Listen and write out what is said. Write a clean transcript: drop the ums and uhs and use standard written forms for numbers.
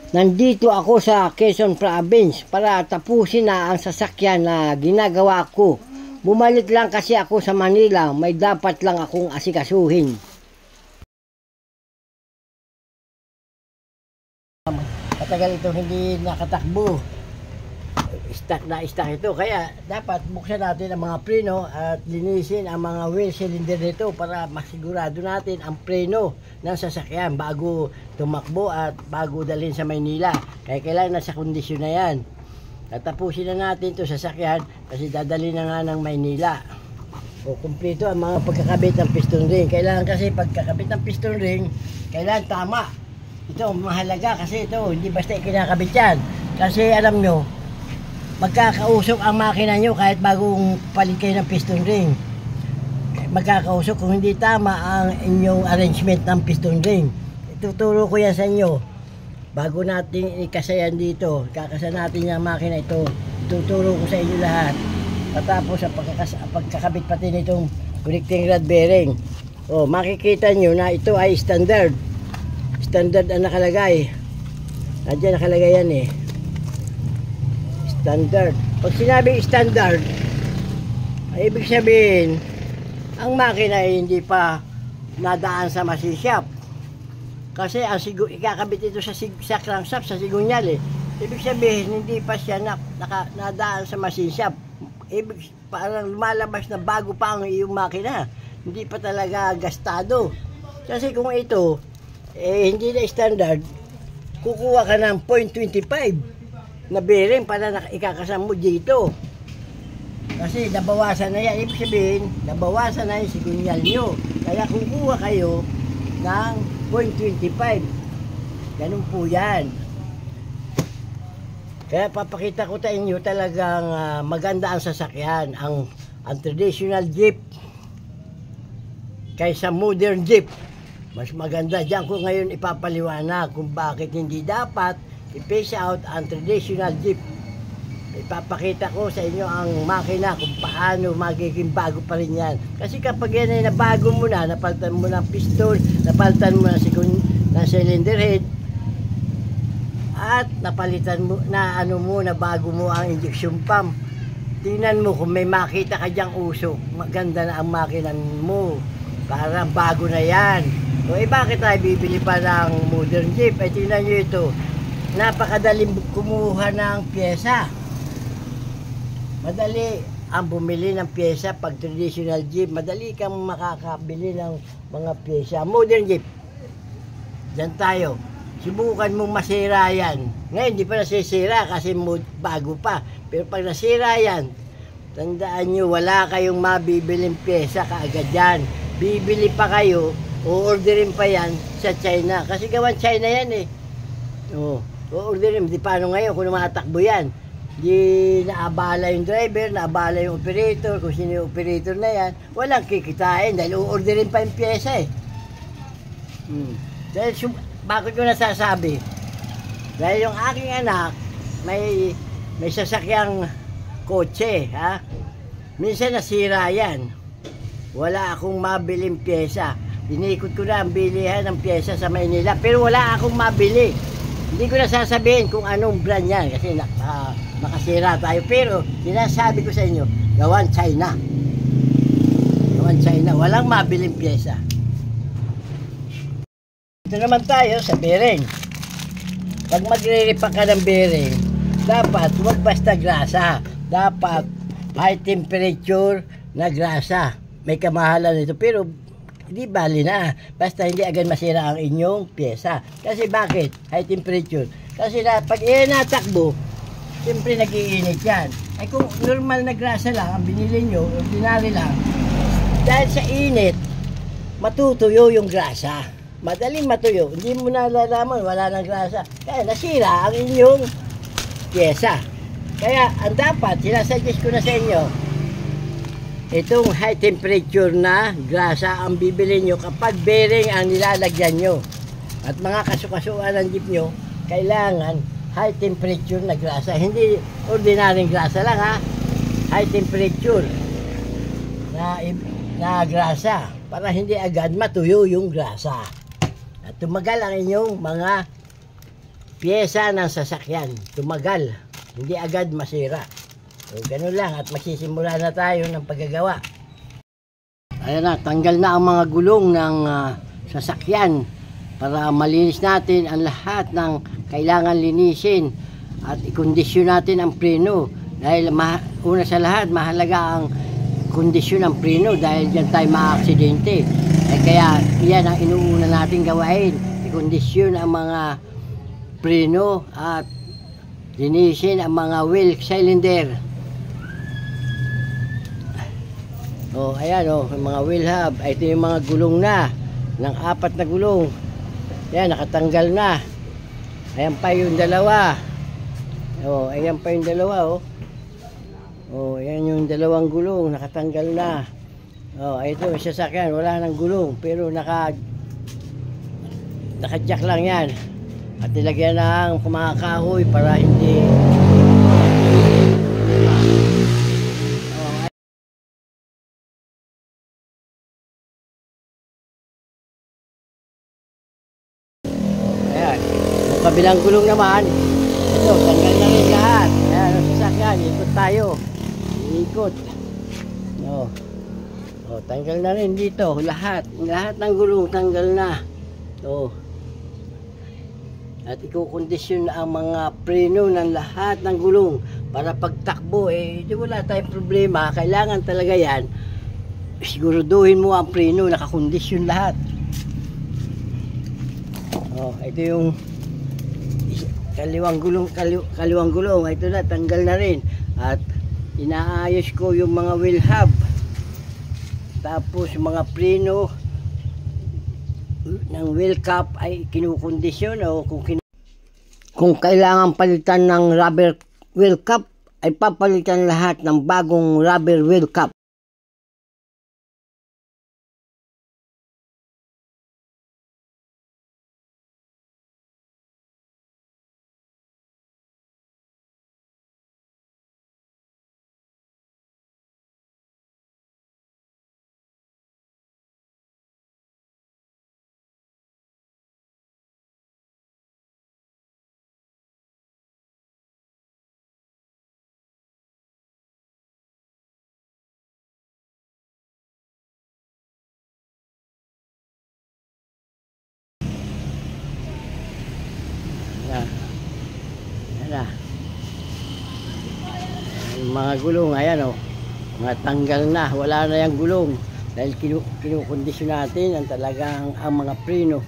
Nandito ako sa Quezon Province para tapusin na ang sasakyan na ginagawa ko. Bumalik lang kasi ako sa Manila, may dapat lang akong asikasuhin. Matagal ito hindi nakatakbo. Stuck ito. Kaya dapat buksan natin ang mga preno at linisin ang mga wheel cylinder nito para masigurado natin ang preno ng sasakyan bago tumakbo at bago dalhin sa Maynila. Kaya kailangan nasa kondisyon na yan. Tatapusin na natin ito sasakyan kasi dadalhin na nga ng Maynila. O kumpleto ang mga pagkakabit ng piston ring. Kailangan kasi pagkakabit ng piston ring, kailangan tama. Ito mahalaga kasi ito hindi basta ikinakabit yan. Kasi alam nyo, magkakausok ang makina nyo kahit bagong palit kayo ng piston ring. Magkakausok kung hindi tama ang inyong arrangement ng piston ring. Ituturo ko yan sa inyo. Bago natin ikasayan dito, kakasa natin yung makina ito. Ituturo ko sa inyo lahat. Patapos ang pagkakabit pati nitong connecting rod bearing. O, makikita nyo na ito ay standard. Standard ang nakalagay. Nandiyan nakalagay yan eh. Standard. Pag sinabing standard, ay ibig sabihin, ang makina ay hindi pa nadaan sa machine shop. Kasi ang ikakabit ito sa crankshaft, sa sigunyal eh. Ibig sabihin, hindi pa siya nadaan sa machine shop. Parang lumalabas na bago pa ang iyong makina. Hindi pa talaga gastado. Kasi kung ito, hindi na standard, kukuha ka ng 0.25 na bearing para ikakasama mo dito. Kasi nabawasan na yan. Ibig sabihin, nabawasan na yung sigunyal nyo. Kaya kukuha kayo ng 0.25. Ganun po yan. Kaya papakita ko sa inyo talagang maganda ang sasakyan. Ang traditional jeep kaysa modern jeep. Mas maganda. Diyan ko ngayon ipapaliwanag kung bakit hindi dapat i-phase out ang traditional jeep. Ipapakita ko sa inyo ang makina kung paano magiging bago pa rin yan. Kasi kapag yan ay nabago mo na, napalitan mo ng piston, napalitan mo na cylinder head, at napalitan mo na na bago mo ang injection pump. Tingnan mo kung may makita ka dyang usok, maganda na ang makina mo. Parang bago na yan. O bakit tayo bibili pa ng modern jeep? Ay tingnan nyo ito. Napakadaling kumuha ng pyesa. Madali ang bumili ng pyesa pag traditional jeep. Madali kang makakabili ng mga pyesa. Modern jeep, dyan tayo. Subukan mong masira yan. Ngayon, hindi pa nasisira kasi bago pa. Pero pag nasira yan, tandaan nyo, wala kayong mabibiling pyesa kaagad yan. Bibili pa kayo, o-orderin pa yan sa China. Kasi gawan China yan eh. O-orderin, di paano ngayon kung matakbo yan. Di naabala yung driver, naabala yung operator, kung sino yung operator na yan, walang kikitain dahil o-orderin pa yung pyesa eh. Dahil bakit ko nasasabi? Dahil yung aking anak, may sasakyang kotse, ha? Minsan nasira yan. Wala akong mabiling pyesa. Inikot ko na ang bilihan ng pyesa sa Maynila, pero wala akong mabili. Hindi ko na sasabihin kung anong brand yan kasi makasira tayo. Pero sinasabi ko sa inyo, gawan China. Gawan China. Walang mabiling pyesa. Ito naman tayo sa bearing. Pag magre-repack ka ng bearing, dapat huwag basta grasa. Dapat high temperature na grasa. May kamahalan nito pero hindi bali na. Basta hindi agad masira ang inyong pyesa. Kasi bakit? High temperature. Kasi pag natakbo, siyempre nag-iinit yan. Ay kung normal na grasa lang, ang binili nyo, ordinary lang, dahil sa init, matutuyo yung grasa. Madaling matuyo. Hindi mo nalalaman, wala nang grasa. Kaya nasira ang inyong pyesa. Kaya ang dapat, sinasuggest ko na sa inyo, itong high temperature na grasa ang bibili nyo kapag bearing ang nilalagyan nyo. At mga kasukasuan ng jeep nyo, kailangan high temperature na grasa. Hindi ordinaryong grasa lang ha. High temperature na grasa para hindi agad matuyo yung grasa. At tumagal ang inyong mga pyesa ng sasakyan. Tumagal, hindi agad masira. So, ganun lang at magsisimula na tayo ng paggagawa. Ayan na, tanggal na ang mga gulong ng sasakyan para malinis natin ang lahat ng kailangan linisin at ikondisyon natin ang preno. Dahil una sa lahat, mahalaga ang kondisyon ng preno dahil dyan tayo maaksidente. Kaya yan ang inuuna natin gawain. Ikondisyon ang mga preno at linisin ang mga wheel cylinder. Ayan yung mga wheel hub. Ito yung mga gulong na ng 4 na gulong. Yan, nakatanggal na. Ayan pa yung dalawa. Ayan pa yung dalawa. Ayan yung dalawang gulong, nakatanggal na. Ito yung sasakyan, wala nang gulong, pero naka-jack lang yan. At nilagyan ng mga kahoy para hindi yung kabilang gulong naman, ito, tanggal na rin lahat. Ayan, ang sasakyan, ikot tayo. Ikot. Tanggal na rin dito, lahat. Lahat ng gulong, tanggal na. At ikukondisyon na ang mga preno ng lahat ng gulong para pagtakbo, di wala tayong problema. Kailangan talaga yan. Siguraduhin mo ang preno, nakakondisyon lahat. Ito yung kaliwang gulong, ito na, tanggal na rin. At inaayos ko yung mga wheel hub, tapos mga preno ng wheel cap ay kinukondisyon. Kung kailangan palitan ng rubber wheel cap, ay papalitan lahat ng bagong rubber wheel cap. Ayan. Mga gulong, ayan mga tanggal na, wala na yung gulong dahil kinukondisyon natin ang talagang ang mga preno.